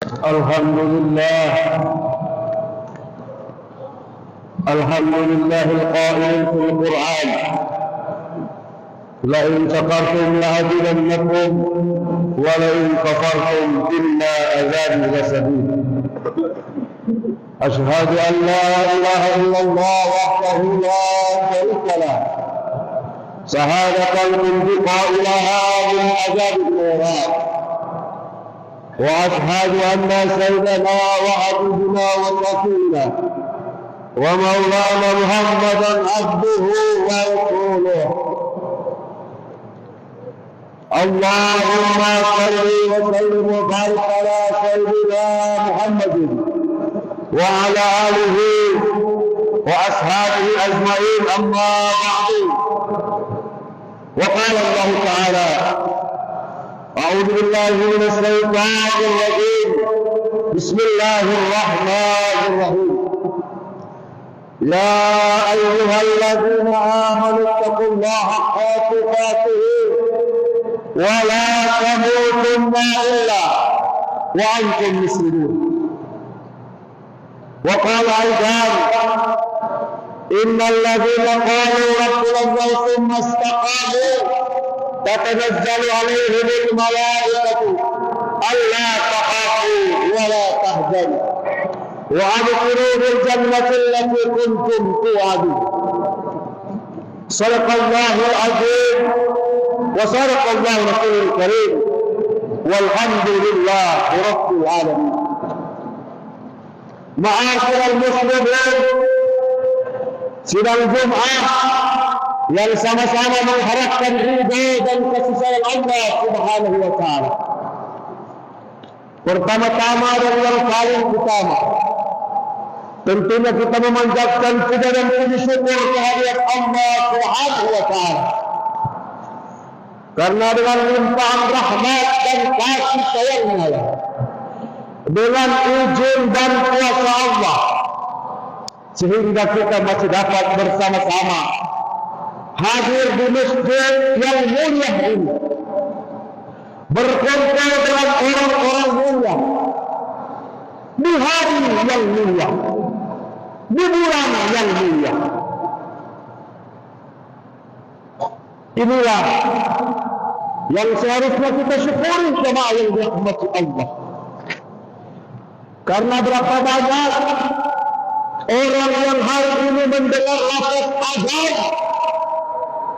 الحمد لله القائل في القرآن: لئن شكرتم لأزيدنكم ولئن كفرتم إن عذابي لشديد. أشهد أن لا إله إلا الله وحده لا شريك له شهادة بقائلها من عذاب النيران، وأشهد أن سيدنا وحبيبنا ورسولنا ومولانا محمدا عبده ورسوله. اللهم صل وسلم وبارك على سيدنا محمد وعلى آله وأصحابه أجمعين، أما بعد. وقال الله تعالى: أعوذ بالله من الشيطان الرجيم، بسم الله الرحمن الرحيم. يا أيها الذين آمنوا اتقوا الله حق تقاته ولا تموتن إلا وأنتم مسلمون. وقال أيضا: إن الذين قالوا ربنا الله ثم استقاموا تتنزل عليهم الملائكة ألا تخافوا ولا تحزنوا وأبشروا بالجنة التي كنتم توعدون. صدق الله العظيم وصدق الله رسوله الكريم، والحمد لله رب العالمين. معاشر المسلمين, sidang Jumat yang sama-sama mengharapkan ridha dan kasih sayang Allah Subhanahu wa Ta'ala. Pertama-tama dan yang paling utama, tentunya kita memanjatkan puja dan puji syukur kehadirat Allah Subhanahu wa Ta'ala, karena dengan limpahan rahmat dan kasih sayangnya, dengan izin dan kuasa Allah, sehingga kita masih dapat bersama-sama hadir di masjid yang mulia ini, berkumpul dengan orang-orang mulia di hari yang mulia, di bulan yang mulia. Inilah yang seharusnya kita syukuri jemaah yang dirahmati Allah. Karena berapa banyak orang yang hari ini mendengar lafaz azan,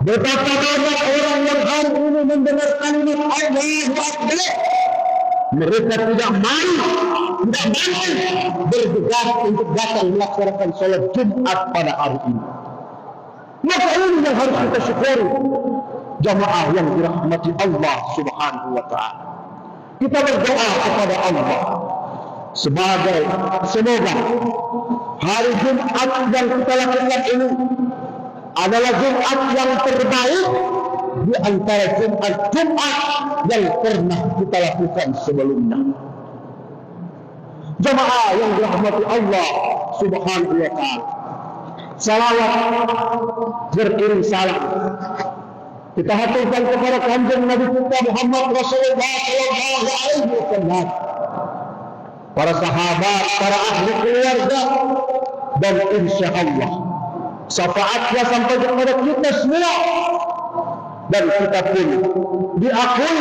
betapa banyak orang yang hari ini mendengar kalimat Allahu Akbar, mereka tidak mau, bergegas untuk datang melaksanakan salat Jumat pada hari ini. Maka ini yang harus kita syukuri jamaah yang dirahmati Allah Subhanahu wa Ta'ala. Kita berdoa kepada Allah semoga hari Jumat yang kita lakukan ini adalah Jumat yang terbaik di antara Jumat yang pernah kita lakukan sebelumnya. Jemaah yang dirahmati Allah Subhanahu wa Ta'ala, salawat beriring salam kita haturkan kepada kanjeng Nabi kita Muhammad Rasulullah sallallahu alaihi wasallam, para sahabat, para ahli keluarga, dan insya Allah syafaatnya sampai kepada kita semua, dan kita pun diakui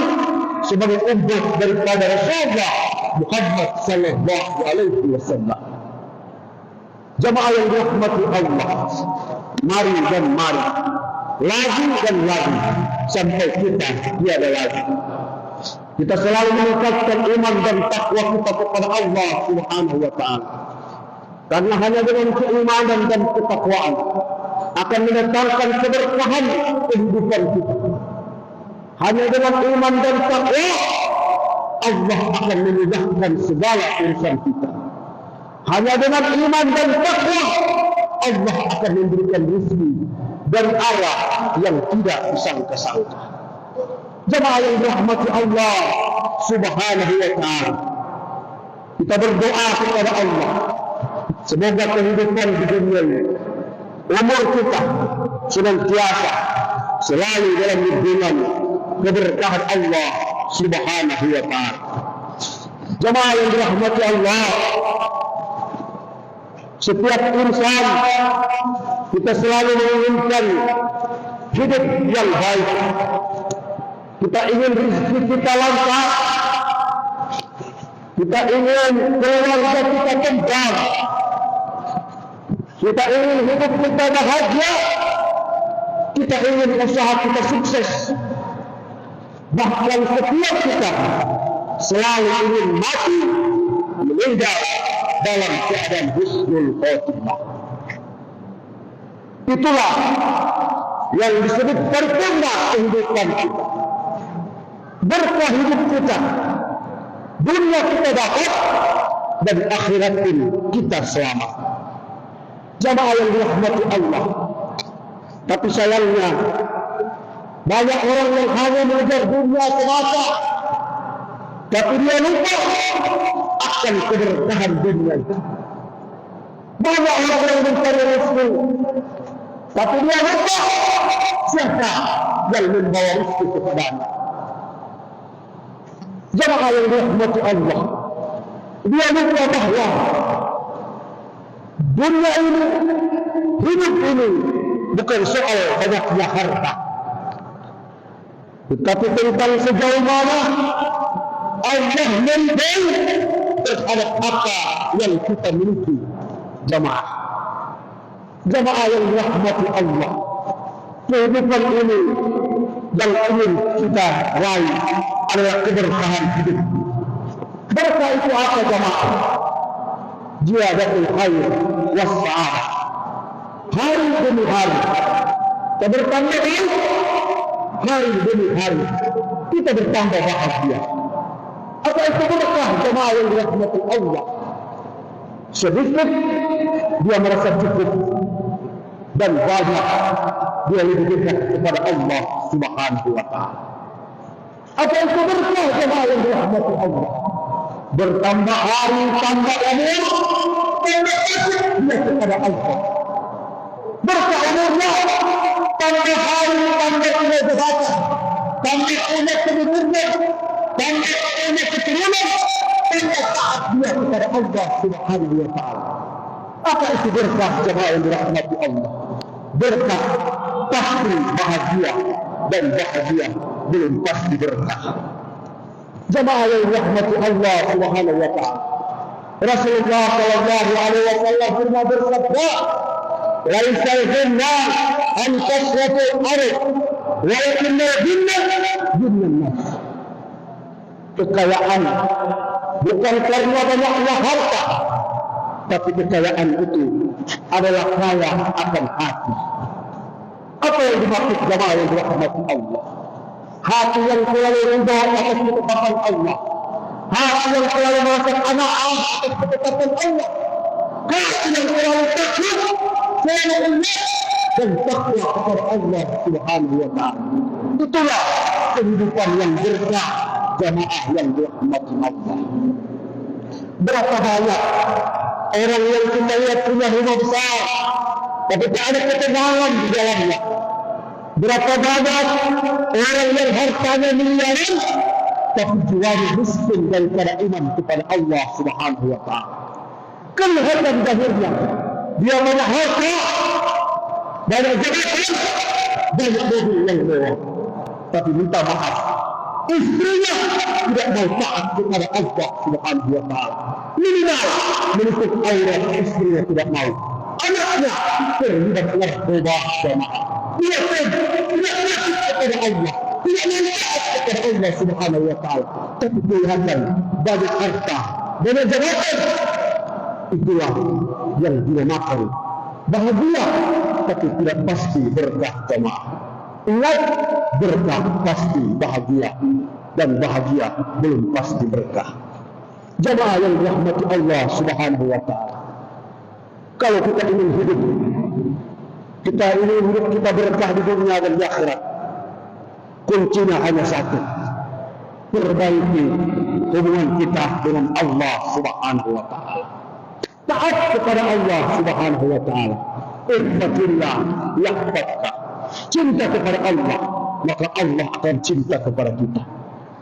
sebagai umat daripada Rasulullah Muhammad sallallahu alaihi wasallam. Jemaah yang dirahmati Allah, mari dan mari, lagi dan lagi, sampai kita tiada lagi. Kita selalu meningkatkan iman dan takwa kita kepada Allah Subhanahu wa Ta'ala, karena hanya dengan keimanan dan ketakwaan akan mendatangkan keberkahan kehidupan kita. Hanya dengan iman dan takwa Allah akan memudahkan segala urusan kita. Hanya dengan iman dan takwa Allah akan memberikan rezeki dan arah yang tidak disangka-sangka. Jemaah yang dirahmati Allah Subhanahu wa Ta'ala, kita berdoa kepada Allah semoga kehidupan di dunia ini, umur kita senantiasa selalu dalam lindungan keberkahan Allah Subhanahu wa Ta'ala. Jemaah yang dirahmati Allah, setiap insan kita selalu menginginkan hidup yang baik. Kita ingin rezeki kita lancar, kita ingin keluarga kita kembang, kita ingin hidup kita bahagia, kita ingin usaha kita sukses. Bahkan setiap kita selalu ingin mati meninggal dalam keadaan husnul khotimah. Itulah yang disebut berkembang kehidupan kita, berkah hidup kita, dunia kita dapat dan akhirat ini kita selamat. Jamaah yang dirahmati Allah, tapi sayangnya banyak orang yang hanya mengejar dunia semata, tapi dia lupa akan keberkahan dunia itu. Banyak orang yang mencari rezeki, tapi dia lupa siapa yang membawa rezeki kepadanya. Jemaah yang dirahmati Allah, dia lupa bahwa dunia ini, hidup ini bukan soal banyaknya harta, tetapi tentang sejauh mana Allah membaik terhadap apa yang kita miliki. Jemaah yang dirahmati Allah, kehidupan ini yang ingin kita raih adalah keberkahan hidup. Berkah itu apa jemaah? Ziyadatul khair wassa'adah. Hari demi hari kita bertambah ilmu, hari demi hari kita bertambah bahagia. Apa itu berkah jemaah yang dirahmati Allah? Sedikit dia merasa cukup, dan banyak dia lebih dekat kepada Allah Subhanahu wa Ta'ala. Apa itu berkah jemaah yang dirahmati Allah? Bertambah hari, tambah umur, tambah dekat dia kepada Allah. Berkah umurnya, tambah hari, tambah umur berbaca, tambah umur kebenarannya, tambah umur keturunan, tambah taat dia kepada Allah Subhanahu wa Ta'ala. Apa itu berkah jemaah yang dirahmati Allah? Berkah pasti bahagia, dan bahagia belum pasti berkah. Jemaah yang dirahmati Allah Subhanahu wa Ta'ala, Rasulullah sallallahu alaihi wasallam pernah bersabda, "Laisal ghina an kasratu al-ard, walakinnal ghina ghinun nas." Kekayaan bukan karena banyaknya harta, tapi kekayaan itu adalah kaya akan hati. Apa yang dimaksud jemaah yang dirahmati Allah? Hati yang selalu rendah atas ketetapan Allah, hati yang selalu merasa qanaah atas ketetapan Allah, hati yang selalu takut, selalu ingat dan takwa kepada Allah Subhanahu wa Ta'ala. Itulah kehidupan yang berkah jemaah yang dirahmati Allah. Berapa banyak orang yang kita lihat punya rumah besar, tapi tak ada ketenangan di dalamnya. Berapa banyak orang yang hartanya miliaran, tapi jiwanya miskin daripada iman kepada Allah Subhanahu wa Ta'ala. Kelihatan zahirnya dia banyak harta, banyak jabatan, banyak mobil yang mewah, tapi minta maaf, istrinya tidak mau taat kepada Allah Subhanahu wa Ta'ala. Minimal menutup aurat istrinya tidak mau. Anaknya terlibat narkoba jemaah. Dia tidak takut kepada Allah, tidak taat kepada Allah Subhanahu wa Ta'ala. Tapi kelihatan banyak harta, banyak jabatan. Itulah yang dinamakan bahagia, tapi tidak pasti berkah jemaah. Ingat, berkah pasti bahagia, dan bahagia belum pasti berkah. Jemaah yang dirahmati Allah Subhanahu wa Ta'ala, kalau kita ingin hidup, kita ingin hidup kita berkah di dunia dan di akhirat, kuncinya hanya satu: perbaiki hubungan kita dengan Allah Subhanahu wa Ta'ala. Taat kepada Allah Subhanahu wa Ta'ala. Ihfatillah yahfatka. Cinta kepada Allah, maka Allah akan cinta kepada kita.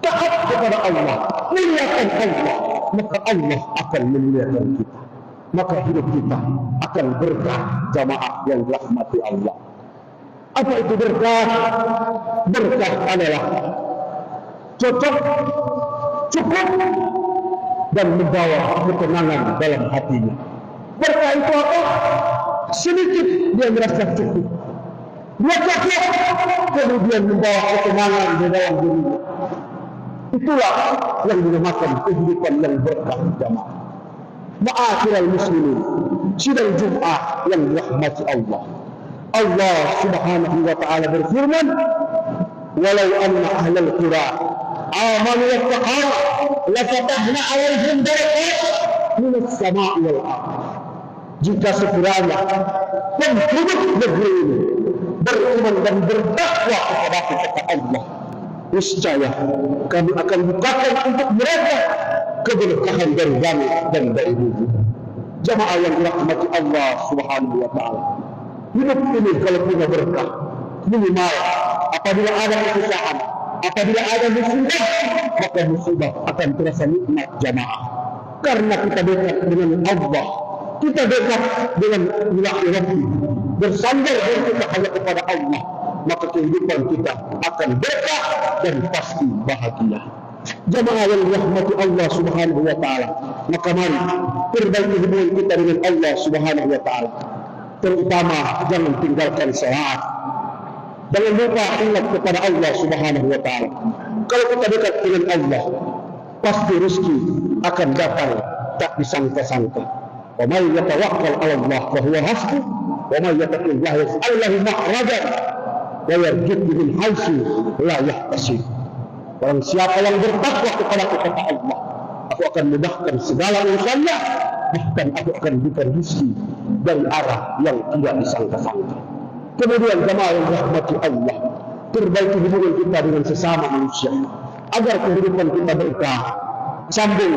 Taat kepada Allah, muliakan Allah, maka Allah akan memuliakan kita. Maka hidup kita akan berkah, jamaah yang dirahmati Allah. Apa itu berkah? Berkah adalah cocok, cukup, dan membawa ketenangan dalam hatinya. Berkah itu apa? Sedikit dia merasa cukup. Dia cukup, kemudian membawa ketenangan di dalam dirinya. Itulah yang dinamakan kehidupan yang berkah, jamaah. Ma'asyiral muslimin, sidang Jumat yang dirahmati Allah. Allah Subhanahu wa taala berfirman, "Walau anna ahlal qura amanu wattaqaw la fatahna 'alaihim barakatin minas sama'i wal ardh." Jika sekiranya penduduk negeri ini beriman dan bertakwa kepada kata Allah, niscaya kami akan bukakan untuk mereka keberkahan dari langit dan dari bumi. Jamaah yang dirahmati Allah Subhanahu wa taala, hidup ini kalau punya berkah, minimal apabila ada kesusahan, apabila ada musibah, maka musibah akan terasa nikmat, jamaah. Karena kita dekat dengan Allah, kita dekat dengan ilahi, bersandar diri kita hanya kepada Allah, maka kehidupan kita akan berkah dan pasti bahagia. Jamaah yang dirahmati Allah Subhanahu wa taala, maka mari perbaiki hubungan kita dengan Allah Subhanahu wa taala. Terutama jangan tinggalkan salat. Jangan lupa ingat kepada Allah Subhanahu wa taala. Kalau kita dekat dengan Allah, pasti rezeki akan datang tak disangka-sangka. Wa may yatawakkal 'ala Allah fa huwa hasbuh, wa may yattaqillaha yaj'al lahu makhrajan wa yarzuqhu min haitsu la yahtasib. Barang siapa yang bertakwa kepada kata Allah, aku akan mudahkan segala urusannya, bahkan aku akan berikan rezeki dari arah yang tidak disangka-sangka. Kemudian jemaah yang dirahmati Allah, perbaiki hubungan kita dengan sesama manusia agar kehidupan kita berkah. Sambung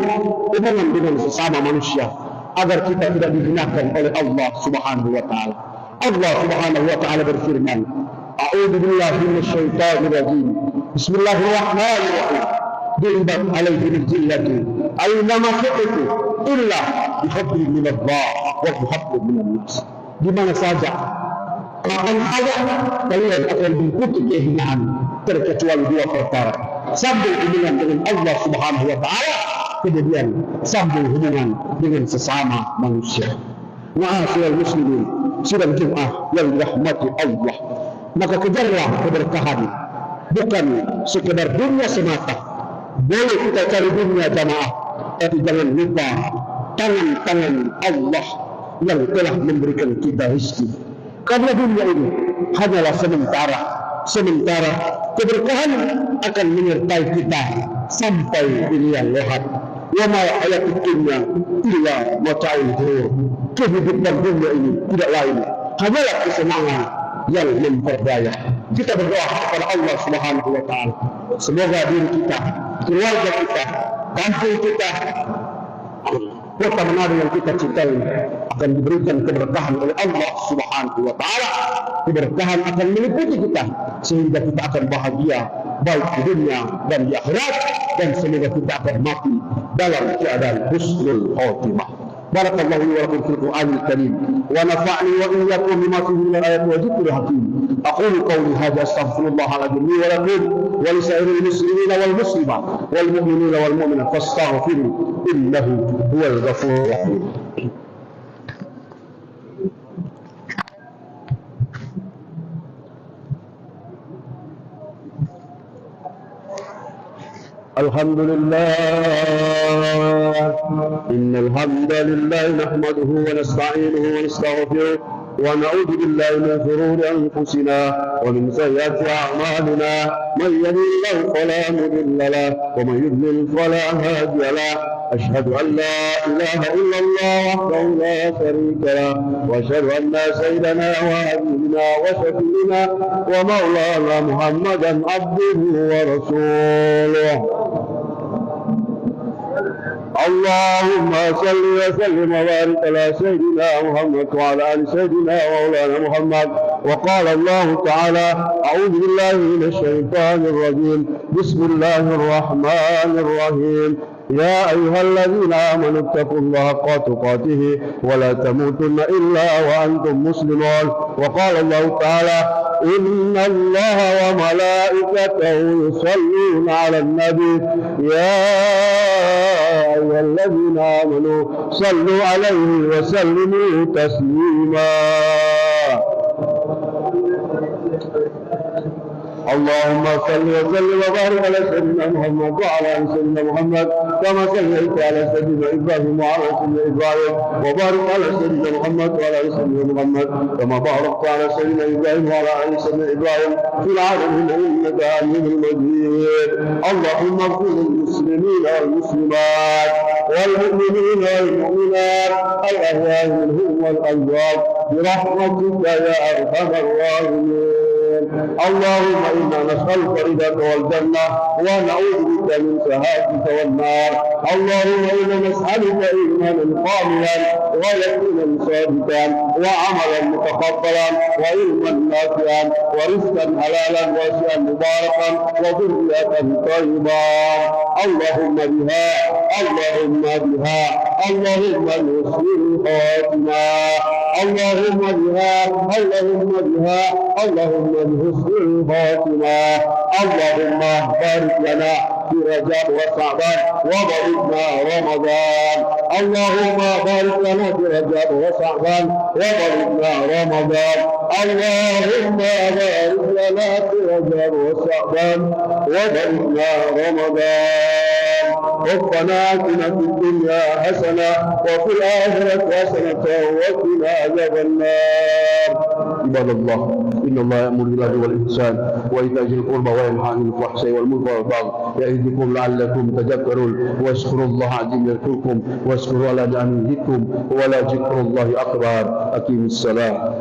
hubungan dengan sesama manusia agar kita tidak dihinakan oleh Allah Subhanahu wa taala. Allah Subhanahu wa taala berfirman, "A'udzu billahi minasyaitonir rajim. Bismillahirrahmanirrahim. Diribat alaihim al-jillatu aynama tuqitu illa bihablin minallah wa bihablin minan nas." Di mana saja akan ada kalian akan diikuti kehinaan terkecuali dua perkara. Sambung hubungan dengan Allah Subhanahu wa taala, kemudian sambung hubungan dengan sesama manusia. Ma'asyiral muslimin, sidang Jumat yang dirahmati Allah, maka kejarlah keberkahan, bukan sekedar dunia semata. Boleh kita cari dunia, jamaah, tapi jangan lupa tangan-tangan Allah yang telah memberikan kita rezeki. Karena dunia ini hanyalah sementara keberkahan akan menyertai kita sampai dunia lehat. Wa ma hayatud dunya illa mata'ul ghurur. Kehidupan dunia ini tidak lain hanyalah kesenangan yang memperdaya. Kita berdoa kepada Allah Subhanahu wa taala, semoga diri kita, keluarga kita, kampung kita, kota Manado yang kita cintai akan diberikan keberkahan oleh Allah Subhanahu wa taala. Keberkahan akan meliputi kita sehingga kita akan bahagia baik di dunia dan di akhirat, dan semoga kita akan mati dalam keadaan husnul khotimah. Barakallahu li wa lakum fil Qur'anil Karim wa nafa'ni wa iyyakum bima fihi min al-ayati wa dhikril hakim. Aqulu qawli hadha astaghfirullah al-azim li wa lakum wa li sa'iril muslimina wal muslimat wal mu'minina wal mu'minat fastaghfiru innahu huwal ghafurur rahim. الحمد لله إن الحمد لله نحمده ونستعينه ونستغفره ونعوذ بالله من شرور أنفسنا ومن سيئات أعمالنا. من يهده الله فلا مضل له ومن يضلل فلا هادي له. أشهد أن لا إله إلا الله وحده لا شريك له وأشهد أن سيدنا وحبيبنا وشفيعنا ومولانا محمدا عبده ورسوله. اللهم صل وسلم وبارك على سيدنا محمد وعلى ال سيدنا مولانا محمد. وقال الله تعالى: اعوذ بالله من الشيطان الرجيم، بسم الله الرحمن الرحيم. يا أيها الذين آمنوا اتقوا الله حق تقاته ولا تموتن إلا وأنتم مسلمون. وقال الله تعالى: إن الله وملائكته يصلون على النبي يا أيها الذين آمنوا صلوا عليه وسلموا تسليما. اللهم صل وسلم وبارك على سيدنا محمد وعلى ال سيدنا محمد كما صليت على سيدنا ابراهيم وعلى سيدنا ابراهيم، وبارك على سيدنا محمد وعلى ال سيدنا محمد كما باركت على سيدنا ابراهيم وعلى ال سيدنا ابراهيم في العالمين انك حميد مجيد. اللهم اغفر للمسلمين والمسلمات والمؤمنين والمؤمنات الاحياء منهم والاموات برحمتك يا ارحم الراحمين. اللهم إنا نسألك رضاك والجنة ونعوذ بك من سخطك والنار. اللهم إنا نسألك إيمانا كاملا ويقينا صادقا وعملا متقبلا وعلما نافعا ورزقا حلالا واسعا مباركا وذرية طيبة. اللهم بها اللهم بها اللهم بحسن الخاتمة اللهم بها اللهم بها اللهم بحسن الخاتمة. اللهم بارك لنا في رجب وشعبان وبلغنا رمضان. اللهم بارك لنا في رجب وشعبان وبلغنا رمضان. اللهم بارك لنا في رجب وشعبان وبلغنا رمضان. ربنا آتنا في الدنيا حسنة وفي الآخرة حسنة وقنا عذاب النار. عباد الله، إن الله يأمر بالعدل والإحسان وإيتاء ذي القربى وينهى عن الفحشاء والمنكر والبغي يعظكم لعلكم تذكرون. واذكروا الله عظيم يذكركم واشكروا على نعمه يزدكم ولذكر الله أكبر. أقيموا الصلاة.